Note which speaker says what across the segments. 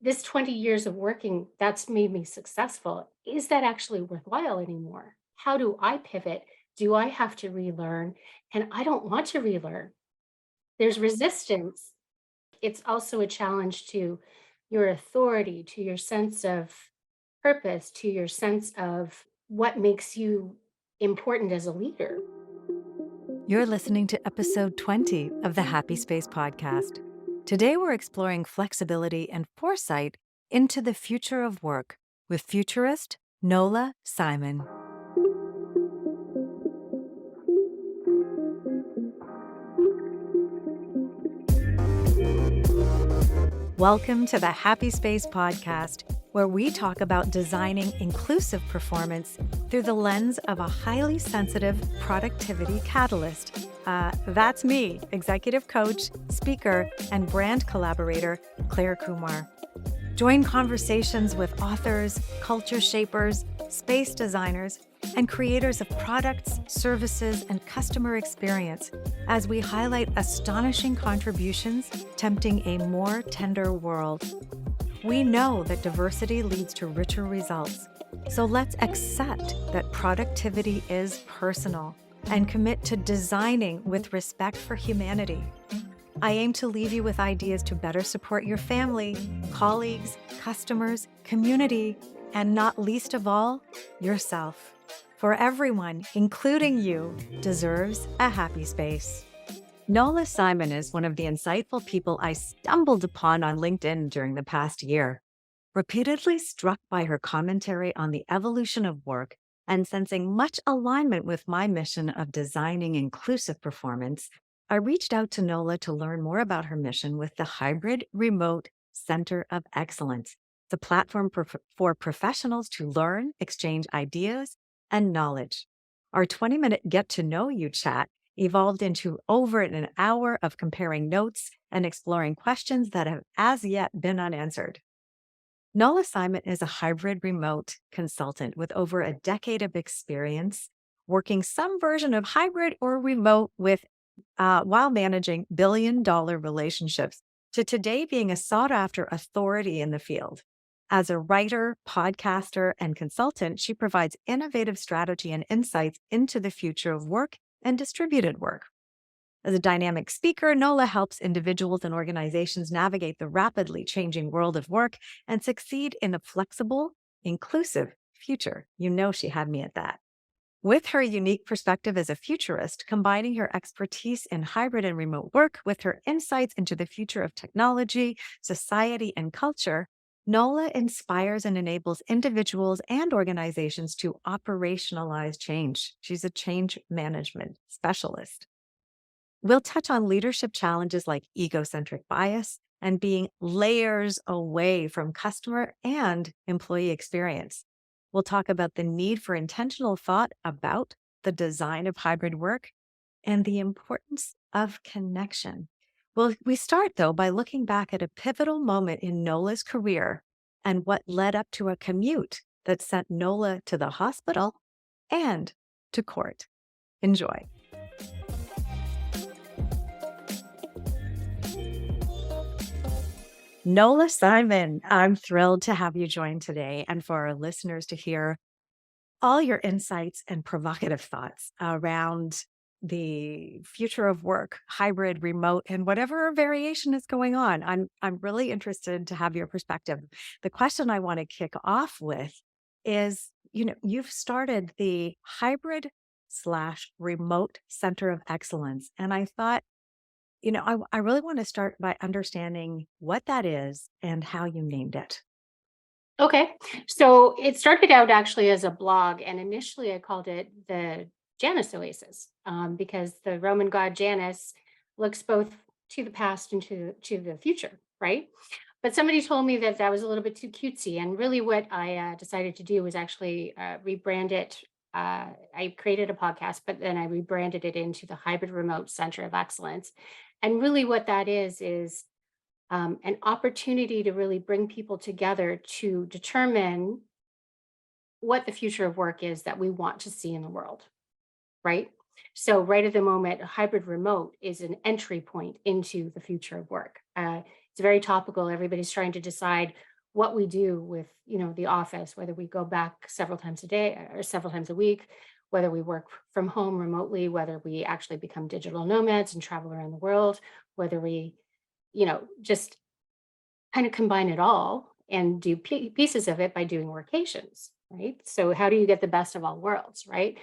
Speaker 1: this 20 years of working that's made me successful, is that actually worthwhile anymore? How do I pivot? Do I have to relearn? And I don't want to relearn. There's resistance. It's also a challenge to your authority, to your sense of purpose, to your sense of what makes you important as a leader.
Speaker 2: You're listening to episode 20 of the Happy Space podcast. Today, we're exploring flexibility and foresight into the future of work with futurist Nola Simon. Welcome to the Happy Space podcast, where we talk about designing inclusive performance through the lens of a highly sensitive productivity catalyst. That's me, executive coach, speaker, and brand collaborator, Clare Kumar. Join conversations with authors, culture shapers, space designers, and creators of products, services, and customer experience as we highlight astonishing contributions tempting a more tender world. We know that diversity leads to richer results, so let's accept that productivity is personal and commit to designing with respect for humanity. I aim to leave you with ideas to better support your family, colleagues, customers, community, and not least of all, yourself. For everyone, including you, deserves a happy space. Nola Simon is one of the insightful people I stumbled upon on LinkedIn during the past year. Repeatedly struck by her commentary on the evolution of work and sensing much alignment with my mission of designing inclusive performance, I reached out to Nola to learn more about her mission with the Hybrid Remote Center of Excellence, the platform for professionals to learn, exchange ideas, and knowledge. Our 20-minute get to know you chat evolved into over an hour of comparing notes and exploring questions that have as yet been unanswered. Nola Simon is a hybrid remote consultant with over a decade of experience working some version of hybrid or remote with while managing billion-dollar relationships to today being a sought-after authority in the field. As a writer, podcaster, and consultant, she provides innovative strategy and insights into the future of work and distributed work. As a dynamic speaker, Nola helps individuals and organizations navigate the rapidly changing world of work and succeed in a flexible, inclusive future. You know she had me at that. With her unique perspective as a futurist, combining her expertise in hybrid and remote work with her insights into the future of technology, society, and culture, Nola inspires and enables individuals and organizations to operationalize change. She's a change management specialist. We'll touch on leadership challenges like egocentric bias and being layers away from customer and employee experience. We'll talk about the need for intentional thought about the design of hybrid work and the importance of connection. Well, we start, though, by looking back at a pivotal moment in Nola's career and what led up to a commute that sent Nola to the hospital and to court. Enjoy. Nola Simon, I'm thrilled to have you join today and for our listeners to hear all your insights and provocative thoughts around the future of work, hybrid, remote, and whatever variation is going on. I'm really interested to have your perspective. The question I want to kick off with is, you've started the hybrid slash remote center of excellence. And I thought, I really want to start by understanding what that is and how you named it.
Speaker 1: Okay. So it started out actually as a blog, and initially I called it the Janus Oasis because the Roman god Janus looks both to the past and to the future, right? But somebody told me that that was a little bit too cutesy, and really what I decided to do was actually rebrand it. I created a podcast, but then I rebranded it into the Hybrid Remote Center of Excellence. And really, what that is an opportunity to really bring people together to determine what the future of work is that we want to see in the world, right? So, right at the moment, a hybrid remote is an entry point into the future of work. It's very topical. Everybody's trying to decide what we do with, the office, whether we go back several times a day or several times a week, whether we work from home remotely, whether we actually become digital nomads and travel around the world, whether we, just kind of combine it all and do pieces of it by doing workations, right? So how do you get the best of all worlds, right?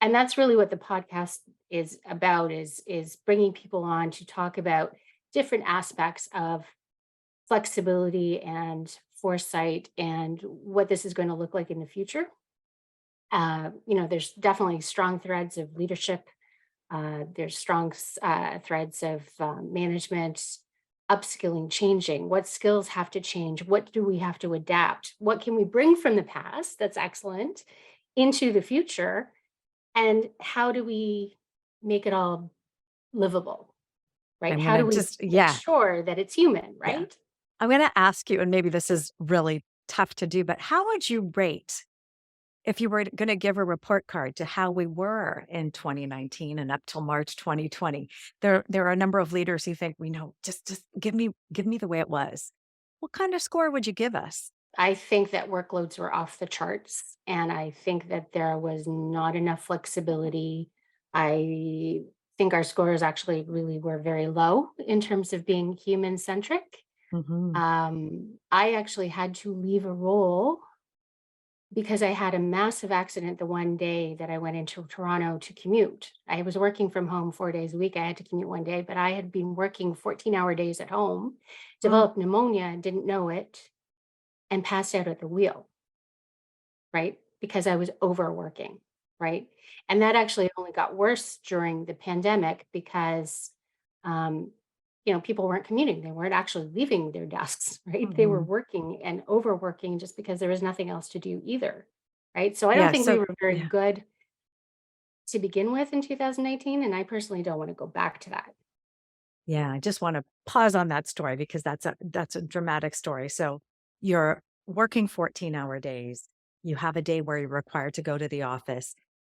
Speaker 1: And that's really what the podcast is about, is bringing people on to talk about different aspects of flexibility and foresight and what this is going to look like in the future. There's definitely strong threads of leadership. There's strong threads of management, upskilling, changing. What skills have to change? What do we have to adapt? What can we bring from the past that's excellent into the future? And how do we make it all livable, right?
Speaker 2: I'm
Speaker 1: How
Speaker 2: gonna
Speaker 1: do we
Speaker 2: just
Speaker 1: make
Speaker 2: yeah,
Speaker 1: sure that it's human,
Speaker 2: yeah.
Speaker 1: right?
Speaker 2: I'm gonna ask you, and maybe this is really tough to do, but how would you rate if you were gonna give a report card to how we were in 2019 and up till March 2020? There are a number of leaders who think, we know, just give me the way it was. What kind of score would you give us?
Speaker 1: I think that workloads were off the charts, and I think that there was not enough flexibility. I think our scores actually really were very low in terms of being human centric.
Speaker 2: Mhm.
Speaker 1: I actually had to leave a role because I had a massive accident the one day that I went into Toronto to commute. I was working from home 4 days a week. I had to commute one day, but I had been working 14-hour days at home,
Speaker 2: Mm.
Speaker 1: developed pneumonia and didn't know it, and passed out at the wheel, right? Because I was overworking, right? And that actually only got worse during the pandemic because, um, people weren't commuting. They weren't actually leaving their desks, right? They were
Speaker 2: Mhm.
Speaker 1: working and overworking just because there was nothing else to do either, right? So I don't
Speaker 2: Yeah,
Speaker 1: think we
Speaker 2: so
Speaker 1: were very
Speaker 2: yeah.
Speaker 1: good to begin with in 2018, and I personally don't want to go back to that.
Speaker 2: Yeah, I just want to pause on that story because that's a dramatic story. So you're working 14-hour days. You have a day where you're required to go to the office.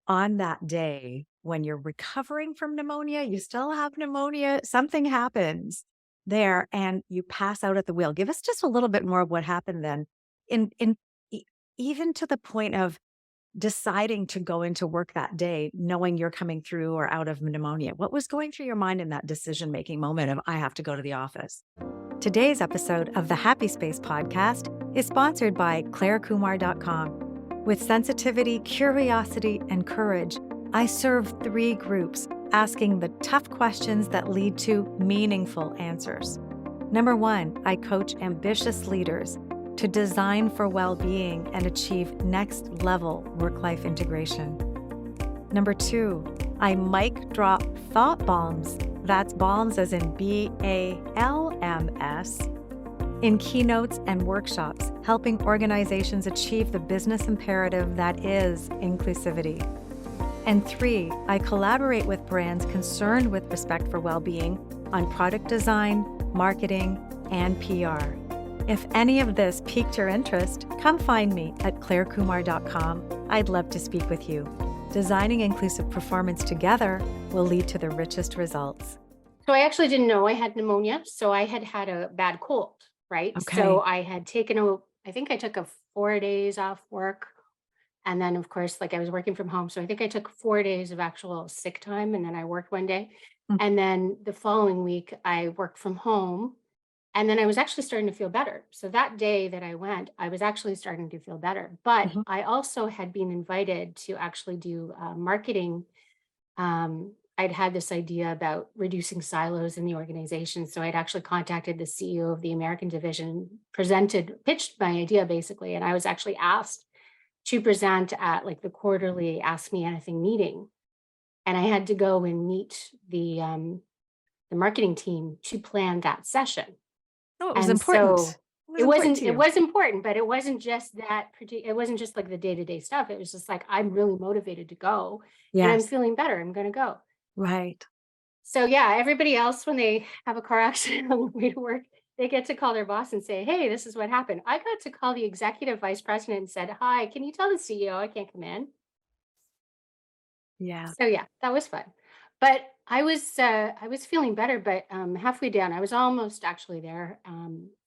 Speaker 2: On that day, when you're recovering from pneumonia, you still have pneumonia, something happens there and you pass out at the wheel. Give us just a little bit more of what happened then. In e- Even to the point of deciding to go into work that day, knowing you're coming through or out of pneumonia? What was going through your mind in that decision making moment of, I have to go to the office? Today's episode of the Happy Space podcast is sponsored by ClareKumar.com. With sensitivity, curiosity, and courage, I serve 3 groups asking the tough questions that lead to meaningful answers. Number 1, I coach ambitious leaders to design for well-being and achieve next-level work-life integration. Number 2, I mic drop thought bombs. That's bombs as in BALMS in keynotes and workshops, helping organizations achieve the business imperative that is inclusivity. And 3, I collaborate with brands concerned with respect for well-being on product design, marketing, and PR. If any of this piqued your interest, come find me at clarekumar.com. I'd love to speak with you. Designing inclusive performance together will lead to the richest results.
Speaker 1: So I actually didn't know I had pneumonia. So I had had a bad cold, right? So
Speaker 2: Okay.
Speaker 1: I had I think I took a 4 days off work. And then, of course, like I was working from home. So I think I took 4 days of actual sick time and then I worked one day.
Speaker 2: Mm.
Speaker 1: And then the following week, I worked from home. And then I was actually starting to feel better. So that day that I went, I was actually starting to feel better. But
Speaker 2: Mhm.
Speaker 1: I also had been invited to actually do marketing. I'd had this idea about reducing silos in the organization. So I'd actually contacted the CEO of the American division, pitched my idea basically. And I was actually asked to present at like the quarterly Ask Me Anything meeting. And I had to go and meet the marketing team to plan that session.
Speaker 2: Oh, it was
Speaker 1: And
Speaker 2: important.
Speaker 1: so
Speaker 2: It was important to
Speaker 1: it
Speaker 2: you.
Speaker 1: was important, but it wasn't just it wasn't just like the day-to-day stuff. It was just like, I'm really motivated to go and I'm
Speaker 2: Yes.
Speaker 1: feeling better. I'm going to go.
Speaker 2: Right.
Speaker 1: So yeah, everybody else, when they have a car accident on the way to work, they get to call their boss and say, "Hey, this is what happened." I got to call the executive vice president and said, "Hi, can you tell the CEO I can't come in?"
Speaker 2: Yeah.
Speaker 1: So yeah, that was fun. But I was feeling better, but halfway down, I was almost actually there.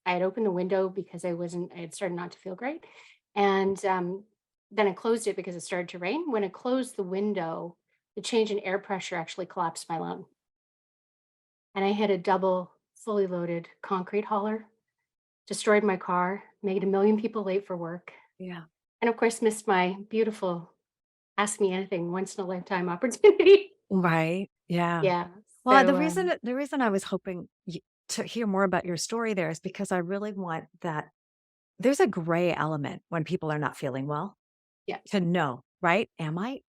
Speaker 1: I had opened the window because I had started not to feel great. And then I closed it because it started to rain. When I closed the window, the change in air pressure actually collapsed my lung. And I hit a double fully loaded concrete hauler, destroyed my car, made a million people late for work,
Speaker 2: Yeah.
Speaker 1: and of course missed my beautiful ask me anything once in a lifetime opportunity.
Speaker 2: Right. Yeah.
Speaker 1: Yeah.
Speaker 2: Well,
Speaker 1: So
Speaker 2: the reason I was hoping to hear more about your story there is because I really want that there's a gray element when people are not feeling well
Speaker 1: yes.
Speaker 2: to know, right? Am I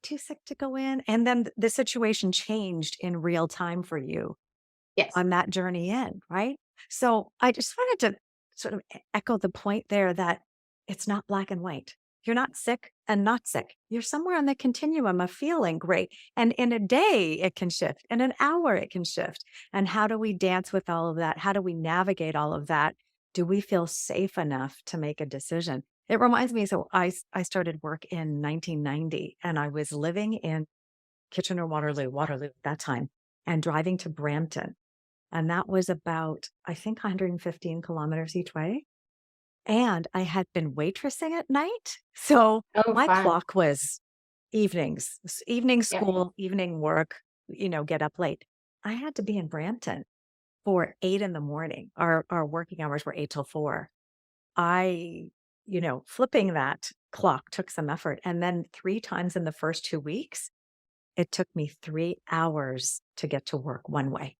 Speaker 2: too sick to go in? And then the situation changed in real time for you
Speaker 1: Yes.
Speaker 2: on that journey in, right? So I just wanted to sort of echo the point there that it's not black and white. You're not sick and not sick. You're somewhere on the continuum of feeling great. And in a day, it can shift. In an hour, it can shift. And how do we dance with all of that? How do we navigate all of that? Do we feel safe enough to make a decision? It reminds me, so I started work in 1990 and I was living in Kitchener, Waterloo at that time, and driving to Brampton. And that was about, I think, 115 kilometers each way. And I had been waitressing at night. So
Speaker 1: Oh,
Speaker 2: my
Speaker 1: fun.
Speaker 2: clock was evenings, evening
Speaker 1: Yep.
Speaker 2: school, evening work, get up late. I had to be in Brampton for 8 in the morning. Our working hours were 8 till 4. I, flipping that clock took some effort. And then 3 times in the first 2 weeks, it took me 3 hours to get to work one way.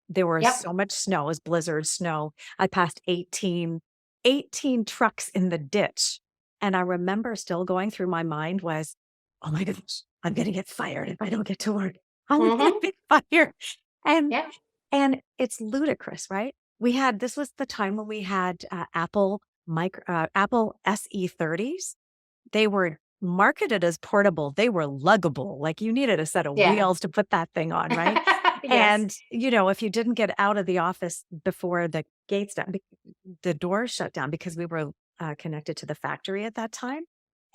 Speaker 2: There was
Speaker 1: Yep.
Speaker 2: so much snow, it was blizzard snow. I passed 18 trucks in the ditch. And I remember still going through my mind was, oh my goodness, I'm going to get fired if I don't get to work. I'm going to
Speaker 1: Mm-hmm.
Speaker 2: be fired. And,
Speaker 1: Yep.
Speaker 2: and it's ludicrous, right? This was the time when we had Apple SE30s. They were marketed as portable. They were luggable. Like you needed a set of
Speaker 1: Yeah.
Speaker 2: wheels to put that thing on, right?
Speaker 1: yes.
Speaker 2: And, if you didn't get out of the office before the gates down, the doors shut down because we were connected to the factory at that time.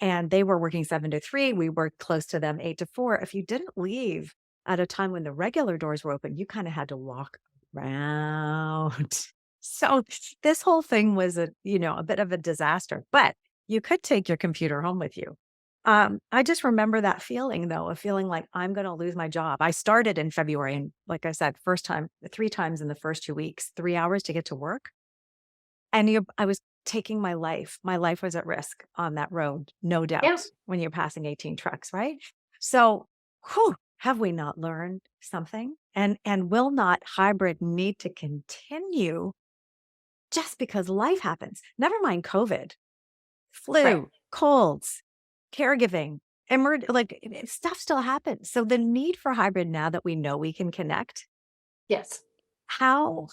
Speaker 2: And they were working 7 to 3. We worked close to them 8 to 4. If you didn't leave at a time when the regular doors were open, you kind of had to walk around. So this whole thing was a bit of a disaster, but you could take your computer home with you. I just remember that feeling though, of feeling like I'm going to lose my job. I started in February and like I said, 3 times in the first 2 weeks, 3 hours to get to work. And I was taking my life. My life was at risk on that road, no doubt,
Speaker 1: Yep.
Speaker 2: when you're passing 18 trucks, right? So, whew, have we not learned something? And will not hybrid need to continue just because life happens? Never mind COVID,
Speaker 1: Right.
Speaker 2: flu, colds, caregiving, stuff still happens. So the need for hybrid now that we know we can connect,
Speaker 1: Yes.
Speaker 2: how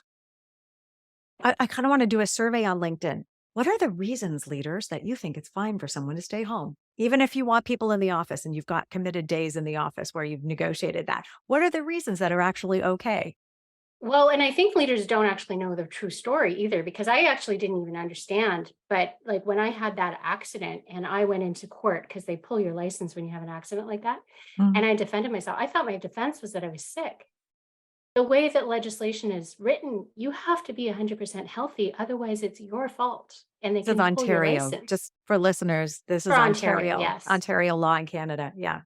Speaker 2: I kind of want to do a survey on LinkedIn. What are the reasons, leaders, that you think it's fine for someone to stay home? Even if you want people in the office and you've got committed days in the office where you've negotiated that, what are the reasons that are actually okay?
Speaker 1: Well, and I think leaders don't actually know the true story either, because I actually didn't even understand. But like when I had that accident and I went into court because they pull your license when you have an accident like that,
Speaker 2: Mm.
Speaker 1: and I defended myself, I thought my defense was that I was sick. The way that legislation is written, you have to be 100% healthy. Otherwise, it's your fault and they
Speaker 2: This is
Speaker 1: can pull your
Speaker 2: Ontario.
Speaker 1: license.
Speaker 2: Just for listeners, this
Speaker 1: For
Speaker 2: is
Speaker 1: Ontario,
Speaker 2: Ontario,
Speaker 1: yes.
Speaker 2: Ontario law in Canada. Yeah.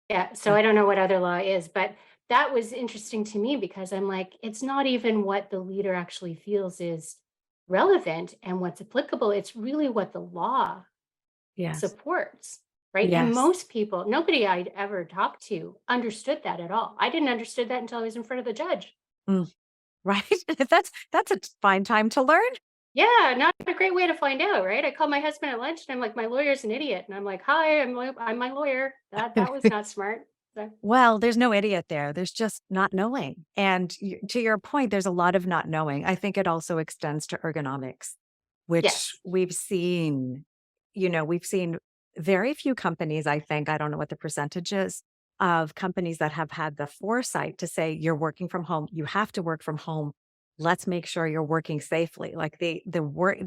Speaker 1: Yeah, so
Speaker 2: Yeah.
Speaker 1: I don't know what other law is, but that was interesting to me because I'm like, it's not even what the leader actually feels is relevant and what's applicable. It's really what the law
Speaker 2: Yes.
Speaker 1: supports, right? And
Speaker 2: Yes.
Speaker 1: most people, nobody I'd ever talked to understood that at all. I didn't understood that until I was in front of the judge.
Speaker 2: Mm. Right. That's a fine time to learn.
Speaker 1: Yeah, not a great way to find out, right? I called my husband at lunch and I'm like, my lawyer's an idiot. And I'm like, hi, I'm my lawyer. That was not smart. So,
Speaker 2: Well, there's no idiot there. There's just not knowing. And to your point, there's a lot of not knowing. I think it also extends to ergonomics, which
Speaker 1: yes.
Speaker 2: we've seen very few companies, I think, I don't know what the percentage is, of companies that have had the foresight to say, you're working from home, you have to work from home. Let's make sure you're working safely. Like the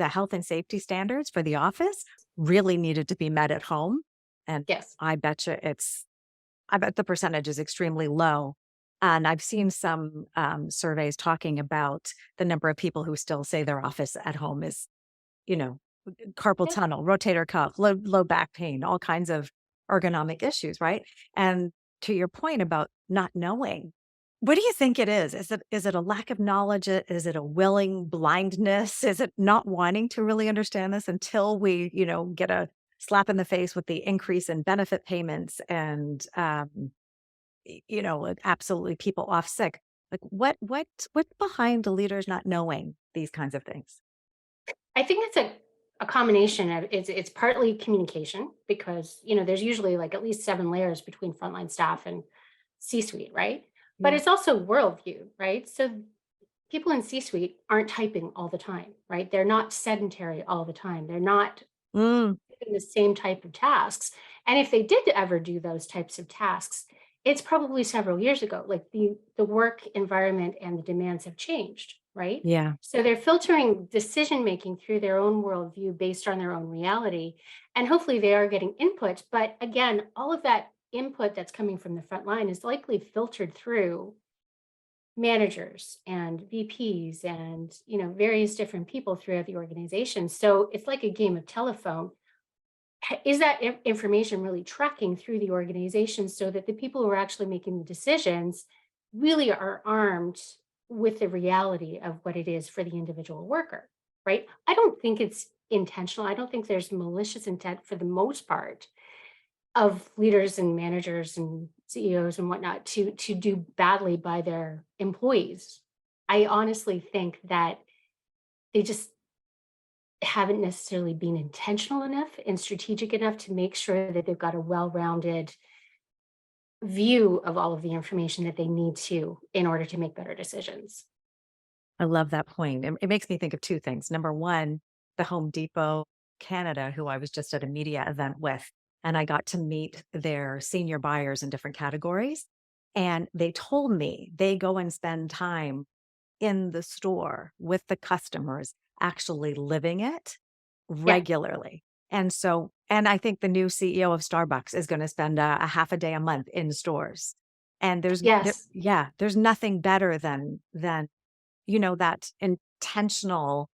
Speaker 2: health and safety standards for the office really needed to be met at home. And
Speaker 1: Yes.
Speaker 2: I bet the percentage is extremely low And I've seen some surveys talking about the number of people who still say their office at home is, you know, carpal
Speaker 1: Yeah.
Speaker 2: tunnel, rotator cuff, low back pain, all kinds of ergonomic issues, right? And to your point about not knowing, what do you think it is? Is it a lack of knowledge? Is it a willing blindness? Is it not wanting to really understand this until we, get a slap in the face with the increase in benefit payments and like absolutely people off sick? Like what's behind the leaders not knowing these kinds of things?
Speaker 1: I think it's a combination of it's partly communication because there's usually like at least 7 layers between frontline staff and C-suite, right? But
Speaker 2: Yeah.
Speaker 1: it's also worldview, right? So people in C-suite aren't typing all the time, right? They're not sedentary all the time. They're not
Speaker 2: Mm,
Speaker 1: doing the same type of tasks. And if they did ever do those types of tasks, it's probably several years ago. Like the work environment and the demands have changed, right?
Speaker 2: yeah.
Speaker 1: So they're filtering decision making through their own worldview based on their own reality. And hopefully they are getting input. But again, all of that input that's coming from the front line is likely filtered through managers and VPs and various different people throughout the organization. So it's like a game of telephone. Is that information really tracking through the organization so that the people who are actually making the decisions really are armed with the reality of what it is for the individual worker, right? I don't think it's intentional. I don't think there's malicious intent for the most part of leaders and managers and CEOs and whatnot to do badly by their employees. I honestly think that they just haven't necessarily been intentional enough and strategic enough to make sure that they've got a well-rounded view of all of the information that they need to in order to make better decisions.
Speaker 2: I love that point. It makes me think of two things. Number one, the Home Depot Canada, who I was just at a media event with, and I got to meet their senior buyers in different categories. And they told me they go and spend time in the store with the customers, actually living it
Speaker 1: Yeah.
Speaker 2: regularly. And I think the new CEO of Starbucks is going to spend a half a day a month in stores. And
Speaker 1: Yes.
Speaker 2: there's nothing better than that intentional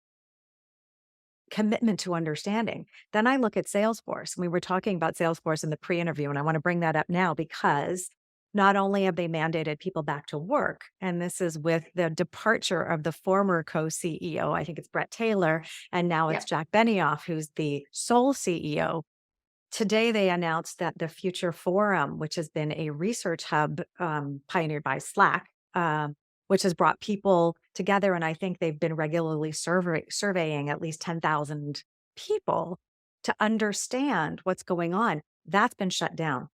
Speaker 2: commitment to understanding. Then I look at Salesforce. We were talking about Salesforce in the pre-interview, and I want to bring that up now because not only have they mandated people back to work, and this is with the departure of the former co-CEO, I think it's Brett Taylor, and now it's
Speaker 1: Yep.
Speaker 2: Jack Benioff, who's the sole CEO. Today, they announced that the Future Forum, which has been a research hub pioneered by Slack, which has brought people together, and I think they've been regularly surveying at least 10,000 people to understand what's going on. That's been shut down.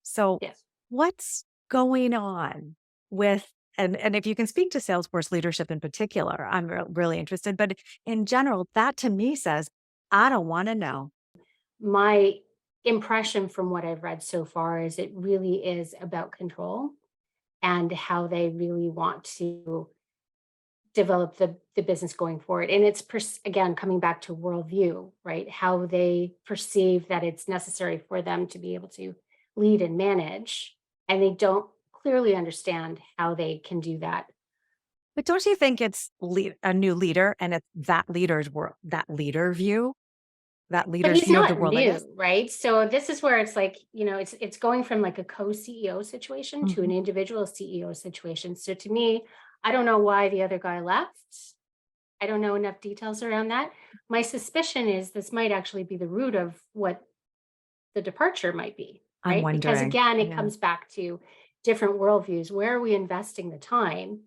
Speaker 2: So,
Speaker 1: Yes.
Speaker 2: what's going on with and if you can speak to Salesforce leadership in particular, I'm really interested. But in general, that to me says, I don't want to know.
Speaker 1: My impression from what I've read so far is it really is about control and how they really want to develop the business going forward. And it's again coming back to worldview, right? How they perceive that it's necessary for them to be able to lead and manage, and they don't clearly understand how they can do that.
Speaker 2: But don't you think it's a new leader and it's that leader's world, that leader view, that
Speaker 1: But
Speaker 2: leader's
Speaker 1: he's
Speaker 2: view of the
Speaker 1: not
Speaker 2: world, I guess?
Speaker 1: new, right? So this is where it's like, it's going from like a co-CEO situation to an
Speaker 2: Mhm.
Speaker 1: individual CEO situation. So to me, I don't know why the other guy left. I don't know enough details around that. My suspicion is this might actually be the root of what the departure might be,
Speaker 2: I'm
Speaker 1: right? Because
Speaker 2: wondering.
Speaker 1: again, it
Speaker 2: Yeah.
Speaker 1: comes back to different worldviews. Where are we investing the time?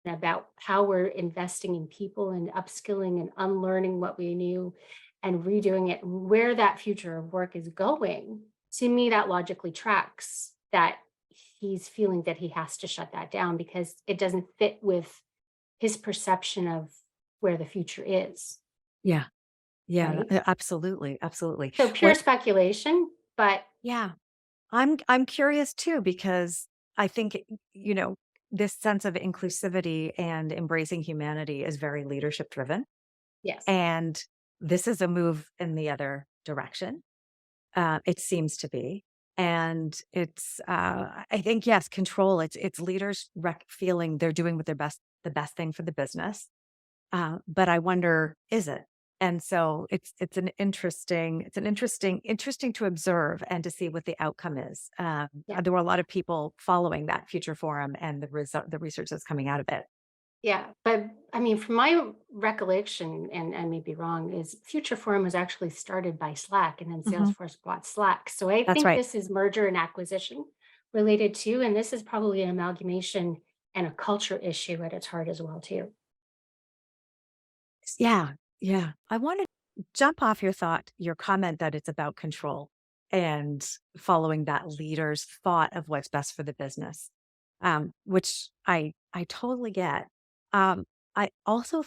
Speaker 1: And about how we're investing in people and upskilling and unlearning what we knew and redoing it, and where that future of work is going. To me, that logically tracks that he's feeling that he has to shut that down because it doesn't fit with his perception of where the future is,
Speaker 2: Yeah. Yeah.
Speaker 1: right?
Speaker 2: Absolutely. Absolutely.
Speaker 1: So pure
Speaker 2: What
Speaker 1: speculation, but
Speaker 2: yeah. I'm curious too, because I think, this sense of inclusivity and embracing humanity is very leadership driven.
Speaker 1: yes.
Speaker 2: And this is a move in the other direction. It seems to be. And I think, yes, control. It's leaders feeling they're doing what the best thing for the business. But I wonder, is it? And so it's interesting to observe and to see what the outcome is.
Speaker 1: Yeah.
Speaker 2: There were a lot of people following that future forum and the research that's coming out of it.
Speaker 1: Yeah, but I mean, from my recollection, and I may be wrong, is Future Forum was actually started by Slack, and then
Speaker 2: Mhm.
Speaker 1: Salesforce bought Slack. So I
Speaker 2: That's
Speaker 1: think
Speaker 2: right.
Speaker 1: this is merger and acquisition related too, and this is probably an amalgamation and a culture issue at its heart as well too.
Speaker 2: Yeah, yeah. I want to jump off your comment that it's about control and following that leader's thought of what's best for the business, which I totally get. I also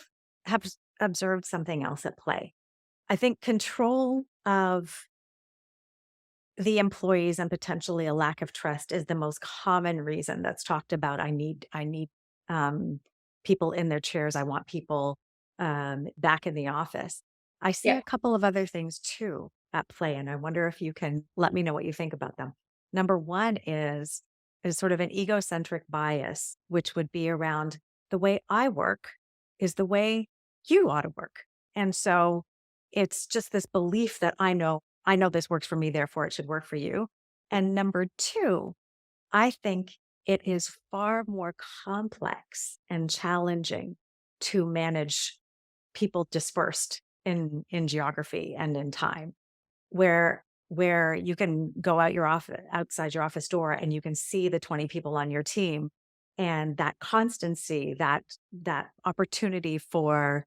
Speaker 2: have observed something else at play. I think control of the employees and potentially a lack of trust is the most common reason that's talked about. I need um, people in their chairs. I want people back in the office. I see
Speaker 1: Yeah.
Speaker 2: a couple of other things too at play, and I wonder if you can let me know what you think about them. Number one is sort of an egocentric bias, which would be around the way I work is the way you ought to work, and so it's just this belief that I know this works for me, therefore it should work for you. And number two, I think it is far more complex and challenging to manage people dispersed in geography and in time, where you can go outside your office door and you can see the 20 people on your team, and that constancy, that opportunity for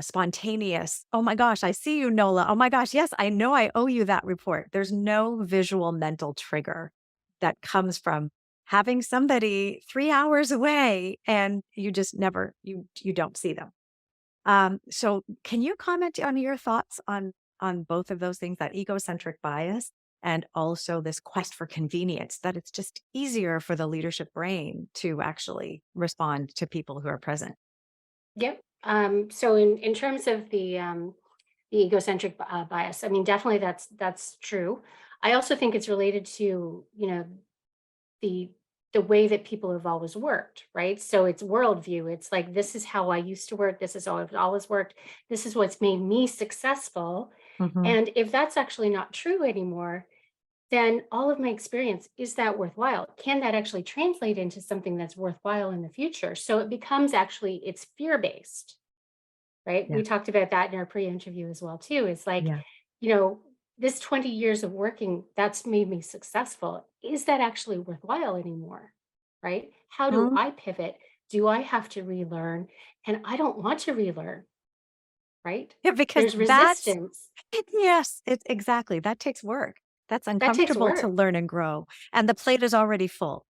Speaker 2: spontaneous, "Oh my gosh, I see you, Nola. Oh my gosh, yes, I know I owe you that report." There's no visual mental trigger that comes from having somebody 3 hours away and you just never you don't see them. So can you comment on your thoughts on both of those things, that egocentric bias and also this quest for convenience, that it's just easier for the leadership brain to actually respond to people who are present?
Speaker 1: Yep. So in terms of the egocentric bias, I mean, definitely that's true. I also think it's related to the the way that people have always worked, right? So it's worldview. It's like this is how I used to work. This is how I've always worked. This is what's made me successful.
Speaker 2: Mhm.
Speaker 1: And if that's actually not true anymore, then all of my experience, is that worthwhile? Can that actually translate into something that's worthwhile in the future? So it becomes actually it's fear based, right?
Speaker 2: Yeah.
Speaker 1: We talked about that in our pre-interview as well too. It's like,
Speaker 2: Yeah.
Speaker 1: you know, this 20 years of working, that's made me successful. Is that actually worthwhile anymore? Right? How do
Speaker 2: Mm.
Speaker 1: I pivot? Do I have to relearn? And I don't want to relearn, right?
Speaker 2: Yeah, because
Speaker 1: There's resistance.
Speaker 2: yes, it's exactly. That takes work. That's
Speaker 1: That takes
Speaker 2: uncomfortable to
Speaker 1: work.
Speaker 2: learn and grow, and the plate is already full.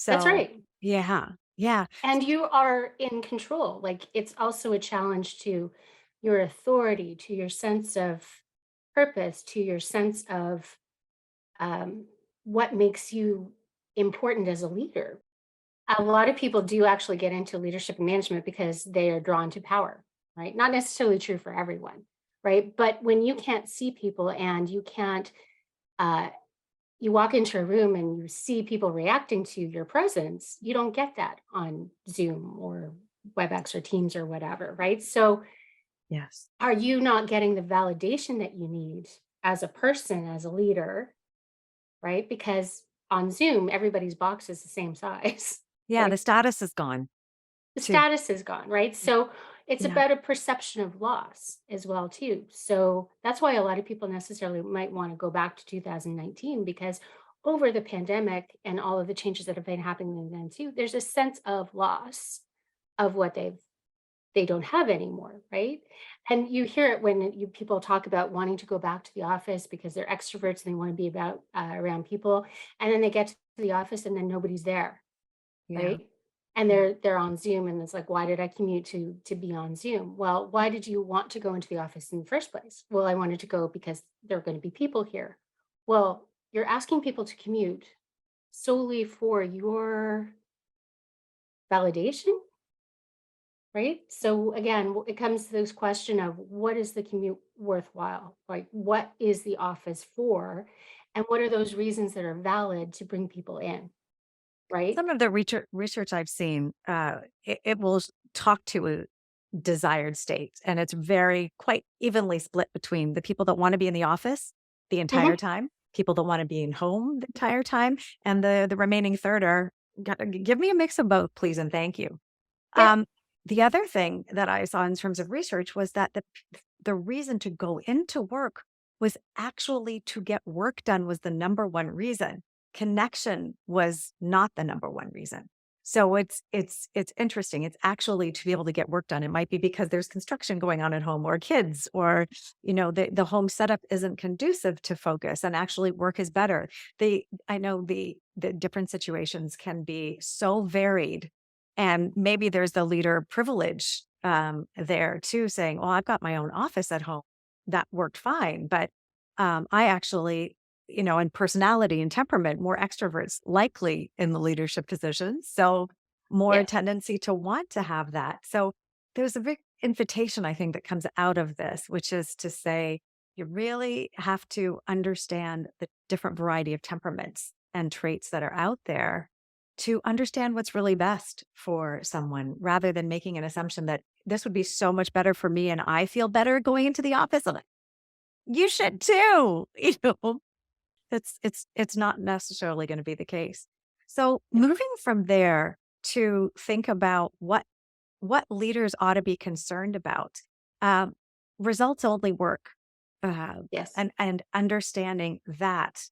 Speaker 1: That's
Speaker 2: So,
Speaker 1: right.
Speaker 2: yeah, yeah.
Speaker 1: And you are in control. Like it's also a challenge to your authority, to your sense of purpose, to your sense of um, what makes you important as a leader. A lot of people do actually get into leadership and management because they are drawn to power, right? Not necessarily true for everyone, right? But when you can't see people and you can't, uh, you walk into a room and you see people reacting to your presence, you don't get that on Zoom or WebEx or Teams or whatever, right? So
Speaker 2: Yes.
Speaker 1: are you not getting the validation that you need as a person, as a leader, right? Because on Zoom, everybody's box is the same size,
Speaker 2: Yeah, the
Speaker 1: right?
Speaker 2: status is gone
Speaker 1: The
Speaker 2: too.
Speaker 1: status is gone, right? So it's
Speaker 2: Yeah.
Speaker 1: about a perception of loss as well too. So that's why a lot of people necessarily might want to go back to 2019 because over the pandemic and all of the changes that have been happening then too, there's a sense of loss of what they don't have anymore, right? And you hear it when you people talk about wanting to go back to the office because they're extroverts and they want to be about around people, and then they get to the office and then nobody's there,
Speaker 2: Yeah.
Speaker 1: right? And
Speaker 2: Yeah.
Speaker 1: they're on Zoom, and it's like, why did I commute to be on Zoom? Well, why did you want to go into the office in the first place? Well, I wanted to go because there are going to be people here. Well, you're asking people to commute solely for your validation, right? So again, it comes to this question of what is the commute worthwhile? Like, what is the office for? And what are those reasons that are valid to bring people in, right?
Speaker 2: Some of the research I've seen, it will talk to a desired state, and it's very quite evenly split between the people that want to be in the office the entire
Speaker 1: Mhm.
Speaker 2: time, people that want to be in home the entire time, and the remaining third are give me a mix of both, please and thank you.
Speaker 1: Yeah.
Speaker 2: Um, the other thing that I saw in terms of research was that the reason to go into work was actually to get work done was the number one reason. Connection was not the number one reason. So it's interesting. It's actually to be able to get work done. It might be because there's construction going on at home or kids or the home setup isn't conducive to focus and actually work is better. I know the different situations can be so varied and maybe there's the leader privilege there too, saying, well, I've got my own office at home. That worked fine. But I actually, in personality and temperament, more extroverts likely in the leadership positions. So more
Speaker 1: Yes.
Speaker 2: tendency to want to have that. So there's a big invitation, I think, that comes out of this, which is to say, you really have to understand the different variety of temperaments and traits that are out there to understand what's really best for someone rather than making an assumption that this would be so much better for me and I feel better going into the office. I'm like, you should too. It's not necessarily going to be the case. So moving from there to think about what leaders ought to be concerned about. Um, Results only work. Uh,
Speaker 1: Yes.
Speaker 2: and understanding that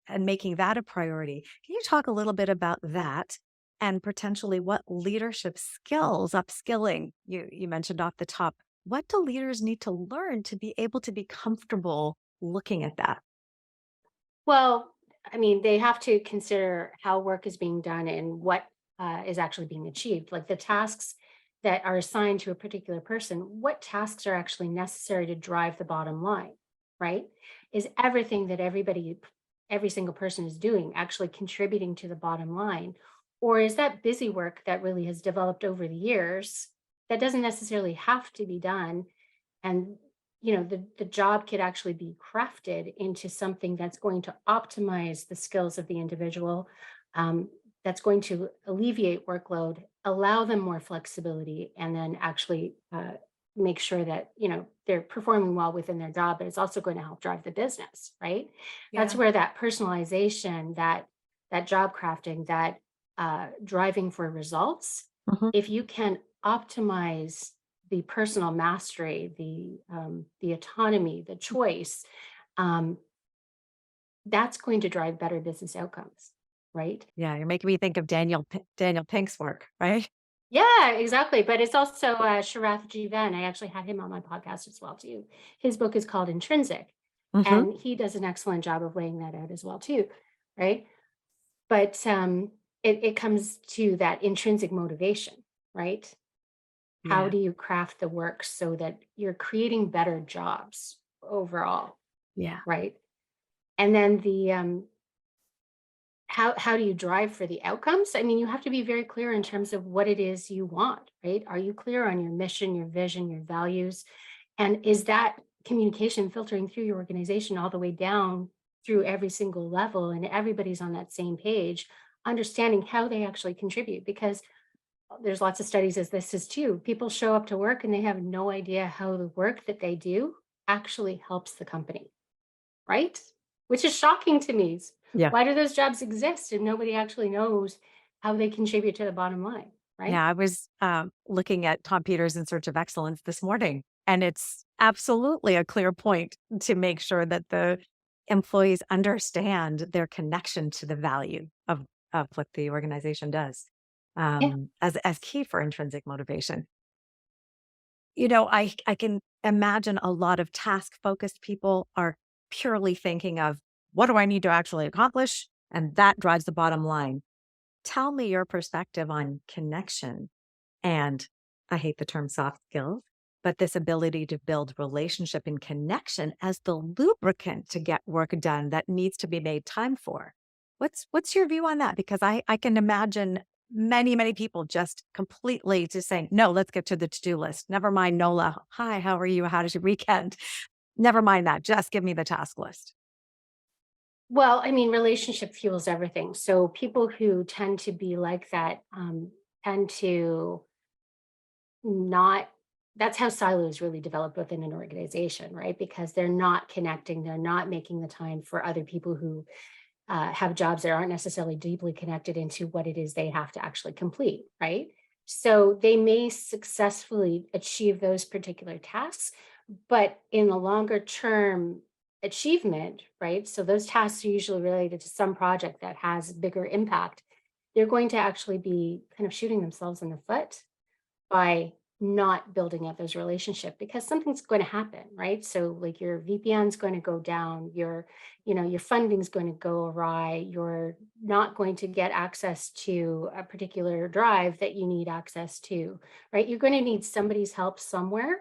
Speaker 2: and making that a priority. Can you talk a little bit about that and potentially what leadership skills, upskilling you mentioned off the top, what do leaders need to learn to be able to be comfortable looking at that?
Speaker 1: Well, I mean, they have to consider how work is being done and what is actually being achieved. Like the tasks that are assigned to a particular person, what tasks are actually necessary to drive the bottom line, right? Is everything that every single person is doing actually contributing to the bottom line? Or is that busy work that really has developed over the years that doesn't necessarily have to be done? And the job could actually be crafted into something that's going to optimize the skills of the individual, um, that's going to alleviate workload, allow them more flexibility, and then actually make sure that they're performing well within their job, but it's also going to help drive the business, right? That's
Speaker 2: Yeah.
Speaker 1: where that personalization, that job crafting, that driving for results,
Speaker 2: Mhm.
Speaker 1: if you can optimize the personal mastery, the autonomy, the choice, um, that's going to drive better business outcomes, right?
Speaker 2: Yeah, you're making me think of Daniel Pink's work, right?
Speaker 1: Yeah, exactly. But it's also Sharath Jivan. I actually had him on my podcast as well too. His book is called Intrinsic,
Speaker 2: Hmm.
Speaker 1: and he does an excellent job of laying that out as well too, right? But it comes to that intrinsic motivation, right? How
Speaker 2: Yeah.
Speaker 1: do you craft the work so that you're creating better jobs overall,
Speaker 2: Yeah.
Speaker 1: right? And then how do you drive for the outcomes? I mean, you have to be very clear in terms of what it is you want, right? Are you clear on your mission, your vision, your values? And is that communication filtering through your organization all the way down through every single level and everybody's on that same page, understanding how they actually contribute? Because there's lots of studies as this is too. People show up to work and they have no idea how the work that they do actually helps the company, right? Which is shocking to me.
Speaker 2: Yeah.
Speaker 1: Why do those jobs exist and nobody actually knows how they contribute to the bottom line, right?
Speaker 2: Yeah, I was looking at Tom Peters' In Search of Excellence this morning, and it's absolutely a clear point to make sure that the employees understand their connection to the value of what the organization does
Speaker 1: Yeah.
Speaker 2: as key for intrinsic motivation. I can imagine a lot of task focused people are purely thinking of what do I need to actually accomplish, and that drives the bottom line. Tell me your perspective on connection and I hate the term soft skills, but this ability to build relationship and connection as the lubricant to get work done that needs to be made time for. What's your view on that? Because I can imagine many, many people just completely just saying, no, let's get to the to-do list. Never mind, Nola. Hi, how are you? How was your weekend? Never mind that. Just give me the task list.
Speaker 1: Well, I mean, relationship fuels everything. So people who tend to be like that tend to not, that's how silos really develop within an organization, right? Because they're not connecting, they're not making the time for other people who have jobs that aren't necessarily deeply connected into what it is they have to actually complete, right? So they may successfully achieve those particular tasks, but in the longer term achievement, right? So those tasks are usually related to some project that has bigger impact. They're going to actually be kind of shooting themselves in the foot by not building up those relationship because something's going to happen, right? So like your VPN's going to go down, your funding's going to go awry, you're not going to get access to a particular drive that you need access to, right? You're going to need somebody's help somewhere.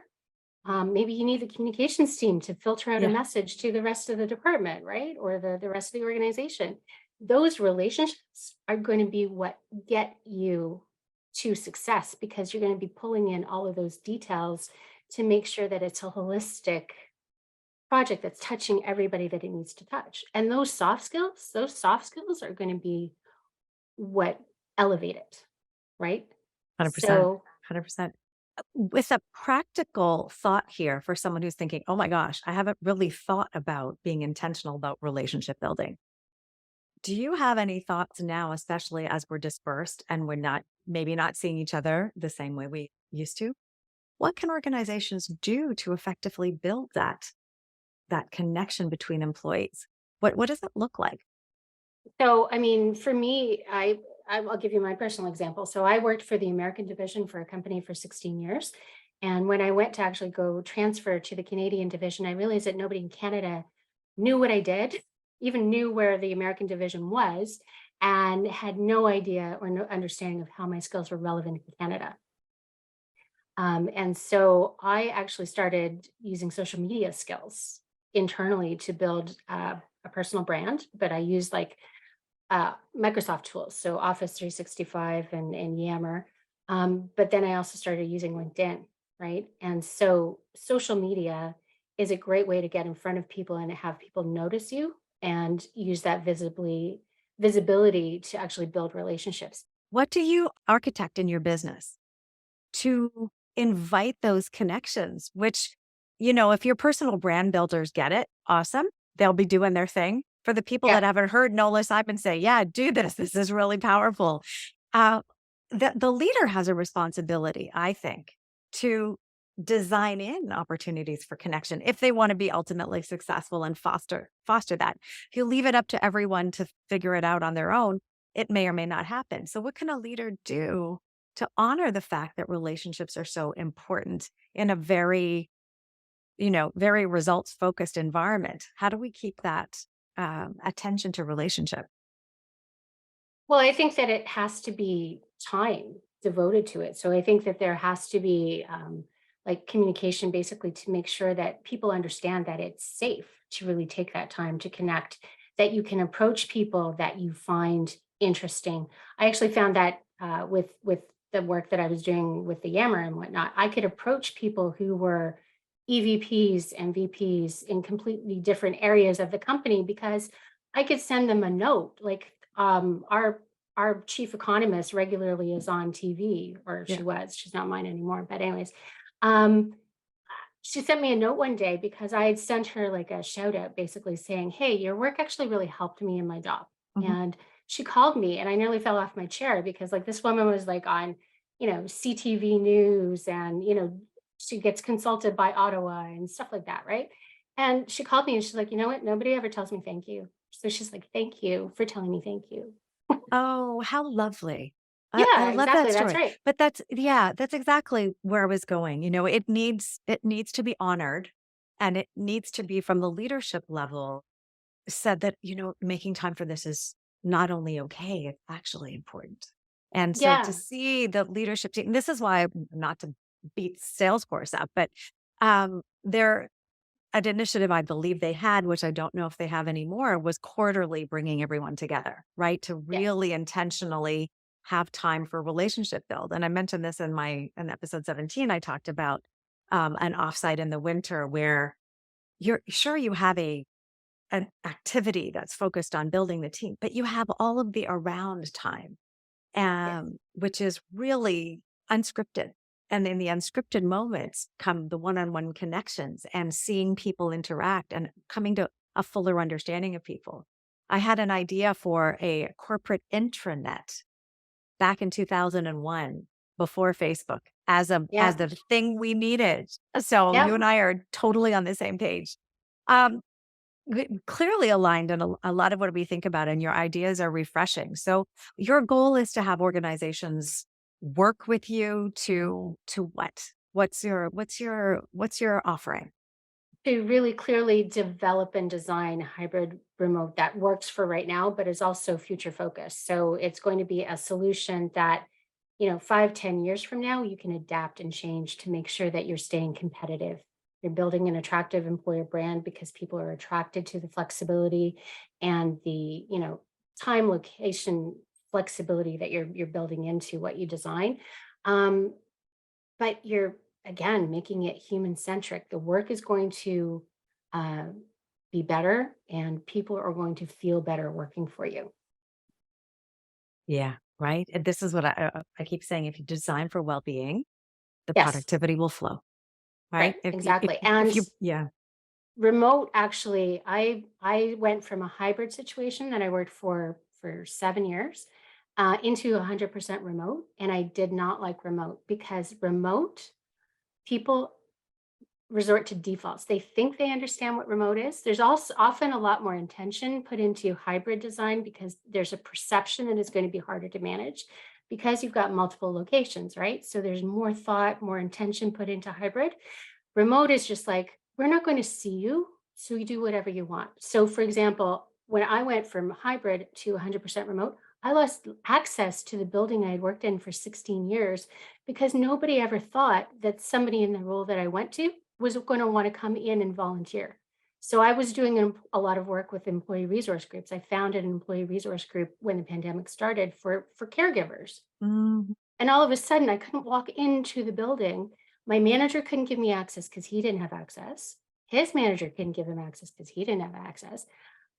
Speaker 1: Maybe you need the communications team to filter out a
Speaker 2: Yeah,
Speaker 1: message to the rest of the department, right? Or the rest of the organization. Those relationships are going to be what get you to success because you're going to be pulling in all of those details to make sure that it's a holistic project that's touching everybody that it needs to touch. And those soft skills are going to be what elevate it, right?
Speaker 2: 100%.
Speaker 1: So
Speaker 2: 100%. With a practical thought here for someone who's thinking, oh my gosh, I haven't really thought about being intentional about relationship building. Do you have any thoughts now, especially as we're dispersed and we're not, maybe not seeing each other the same way we used to? What can organizations do to effectively build that connection between employees? What does it look like?
Speaker 1: So, I mean, for me, I'll give you my personal example. So, I worked for the American division for a company for 16 years, and when I went to actually go transfer to the Canadian division, I realized that nobody in Canada knew what I did, even knew where the American division was, and had no idea or no understanding of how my skills were relevant in Canada. And so, I actually started using social media skills internally to build a personal brand, but I used like Microsoft tools, so Office 365 and Yammer. But then I also started using LinkedIn, right? And so social media is a great way to get in front of people and have people notice you and use that visibility to actually build relationships.
Speaker 2: What do you architect in your business to invite those connections, which, if your personal brand builders get it, awesome. They'll be doing their thing. For the people
Speaker 1: Yeah.
Speaker 2: that haven't heard Nola Simon say, yeah, do this. This is really powerful. Uh, the leader has a responsibility, I think, to design in opportunities for connection if they want to be ultimately successful and foster that. If you leave it up to everyone to figure it out on their own, it may or may not happen. So what can a leader do to honor the fact that relationships are so important in a very, very results focused environment? How do we keep that attention to relationship?
Speaker 1: Well, I think that it has to be time devoted to it. So I think that there has to be like communication basically to make sure that people understand that it's safe to really take that time to connect, that you can approach people that you find interesting. I actually found that with the work that I was doing with the Yammer and whatnot, I could approach people who were EVPs and VPs in completely different areas of the company because I could send them a note like our chief economist regularly is on TV, or
Speaker 2: Yeah.
Speaker 1: she was. She's not mine anymore. But anyways, um, she sent me a note one day because I had sent her like a shout out, basically saying, "Hey, your work actually really helped me in my job."
Speaker 2: Mhm.
Speaker 1: And she called me, and I nearly fell off my chair because like this woman was like on, CTV News, and she gets consulted by Ottawa and stuff like that, right? And she called me, and she's like, "You know what? Nobody ever tells me thank you." So she's like, "Thank you for telling me thank you."
Speaker 2: Oh, how lovely. I
Speaker 1: Yeah,
Speaker 2: love that
Speaker 1: exactly. That's
Speaker 2: story.
Speaker 1: right.
Speaker 2: But that's exactly where I was going. It needs to be honored, and it needs to be from the leadership level said that, making time for this is not only okay, it's actually important. And so to
Speaker 1: Yeah.
Speaker 2: see the leadership team, this is why, not to beat Salesforce up, but there an initiative I believe they had, which I don't know if they have anymore, was quarterly bringing everyone together, right? To
Speaker 1: Yes.
Speaker 2: really intentionally have time for relationship build. And I mentioned this in episode 17. I talked about an offsite in the winter where you're sure you have an activity that's focused on building the team, but you have all of the around time,
Speaker 1: Yes.
Speaker 2: which is really unscripted. And in the unscripted moments come the one-on-one connections and seeing people interact and coming to a fuller understanding of people. I had an idea for a corporate intranet back in 2001 before Facebook as
Speaker 1: Yeah.
Speaker 2: the thing we needed. So you
Speaker 1: Yep.
Speaker 2: and I are totally on the same page. Um, clearly aligned in a lot of what we think about, and your ideas are refreshing. So your goal is to have organizations work with you to what? What's your offering?
Speaker 1: To really clearly develop and design a hybrid remote that works for right now, but is also future focused. So it's going to be a solution that, 5, 10 years from now, you can adapt and change to make sure that you're staying competitive. You're building an attractive employer brand because people are attracted to the flexibility and the, time location flexibility that you're building into what you design. Um, but you're, again, making it human centric. The work is going to uh, be better and people are going to feel better working for you.
Speaker 2: Yeah, right. And this is what I keep saying: if you design for well-being, the
Speaker 1: Yes,
Speaker 2: productivity will flow.
Speaker 1: right,
Speaker 2: Right?
Speaker 1: exactly.
Speaker 2: If
Speaker 1: And
Speaker 2: you yeah.
Speaker 1: remote, actually, I went from a hybrid situation that I worked for 7 years into 100% remote, and I did not like remote because remote people resort to defaults. They think they understand what remote is. There's also often a lot more intention put into hybrid design because there's a perception that it's going to be harder to manage because you've got multiple locations, right? So there's more thought, more intention put into hybrid. Remote is just like, we're not going to see you, so you do whatever you want. So, for example, when I went from hybrid to 100% remote, I lost access to the building I had worked in for 16 years because nobody ever thought that somebody in the role that I went to was going to want to come in and volunteer. So I was doing a lot of work with employee resource groups. I founded an employee resource group when the pandemic started for caregivers.
Speaker 2: Mhm.
Speaker 1: And all of a sudden, I couldn't walk into the building. My manager couldn't give me access because he didn't have access. His manager couldn't give him access because he didn't have access.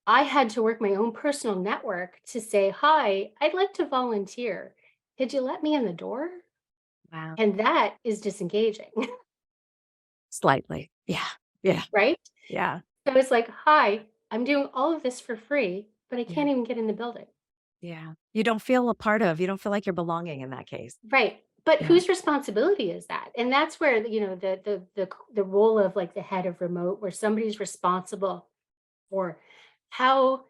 Speaker 1: I had to work my own personal network to say, "Hi, I'd like to volunteer. Could you let me in the door?"
Speaker 2: Wow.
Speaker 1: And that is disengaging,
Speaker 2: Slightly. Yeah. Yeah.
Speaker 1: right?
Speaker 2: Yeah.
Speaker 1: So it's like, "Hi, I'm doing all of this for free, but I
Speaker 2: Yeah.
Speaker 1: can't even get in the building."
Speaker 2: Yeah. You don't feel a part of, you don't feel like you're belonging in that case.
Speaker 1: Right. But
Speaker 2: Yeah.
Speaker 1: whose responsibility is that? And that's where, the role of like the head of remote, where somebody's responsible for how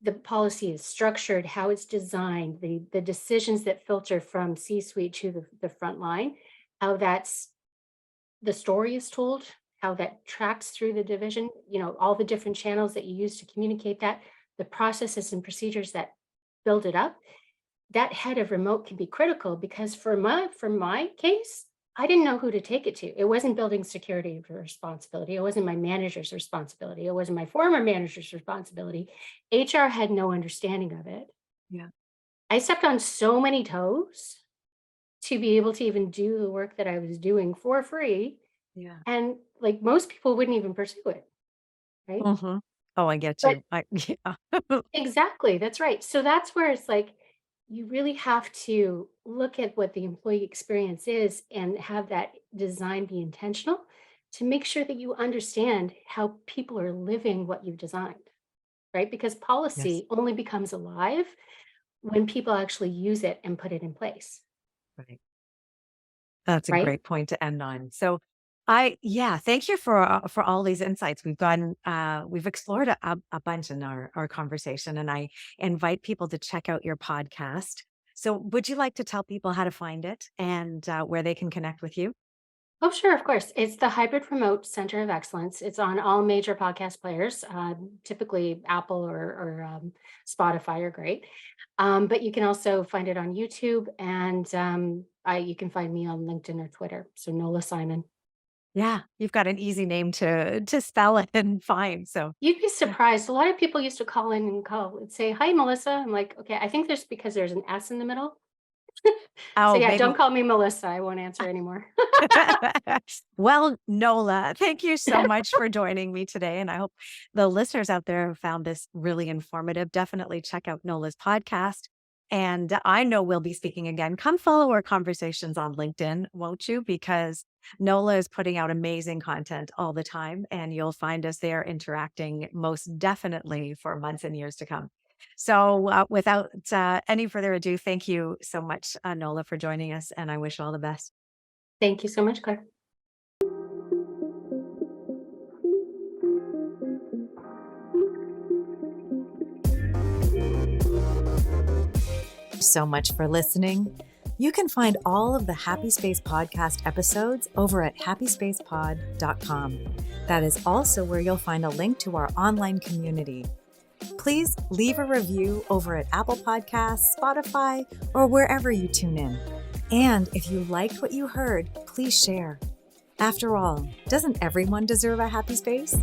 Speaker 1: the policy is structured, how it's designed, the decisions that filter from C-suite to the front line, how that's the story is told, how that tracks through the division, all the different channels that you use to communicate that, the processes and procedures that build it up. That head of remote can be critical because for my case, I didn't know who to take it to. It wasn't building security responsibility. It wasn't my manager's responsibility. It wasn't my former manager's responsibility. HR had no understanding of it.
Speaker 2: Yeah.
Speaker 1: I stepped on so many toes to be able to even do the work that I was doing for free.
Speaker 2: Yeah.
Speaker 1: And like most people wouldn't even pursue it. Right.
Speaker 2: Mhm. Oh, I get
Speaker 1: But
Speaker 2: you. Yeah.
Speaker 1: exactly, that's right. So that's where it's like, you really have to look at what the employee experience is and have that design be intentional to make sure that you understand how people are living what you've designed, right? Because
Speaker 2: Yes.
Speaker 1: policy only becomes alive when people actually use it and put it in place,
Speaker 2: Right. That's a
Speaker 1: right?
Speaker 2: great point to end on. So yeah, thank you for all these insights. We've explored a bunch in our conversation, and I invite people to check out your podcast. So would you like to tell people how to find it and where they can connect with you?
Speaker 1: Oh, sure, of course. It's the Hybrid Remote Center of Excellence. It's on all major podcast players. Typically Apple or Spotify are great. But you can also find it on YouTube, and you can find me on LinkedIn or Twitter. So Nola Simon.
Speaker 2: Yeah, you've got an easy name to spell it and find. So
Speaker 1: You'd be
Speaker 2: yeah.
Speaker 1: surprised. A lot of people used to call in and say, "Hi, Melissa." I'm like, "Okay, I think there's because there's an S in the middle." So
Speaker 2: Oh,
Speaker 1: yeah,
Speaker 2: maybe.
Speaker 1: don't call me Melissa. I won't answer anymore.
Speaker 2: Well, Nola, thank you so much for joining me today. And I hope the listeners out there have found this really informative. Definitely check out Nola's podcast. And I know we'll be speaking again. Come follow our conversations on LinkedIn, won't you? Because Nola is putting out amazing content all the time, and you'll find us there interacting most definitely for months and years to come. So, without any further ado, thank you so much, Nola, for joining us. And I wish you all the best.
Speaker 1: Thank you so much, Claire.
Speaker 2: So much for listening. You can find all of the Happy Space podcast episodes over at happyspacepod.com. That is also where you'll find a link to our online community. Please leave a review over at Apple Podcasts, Spotify, or wherever you tune in. And if you liked what you heard, please share. After all, doesn't everyone deserve a happy space?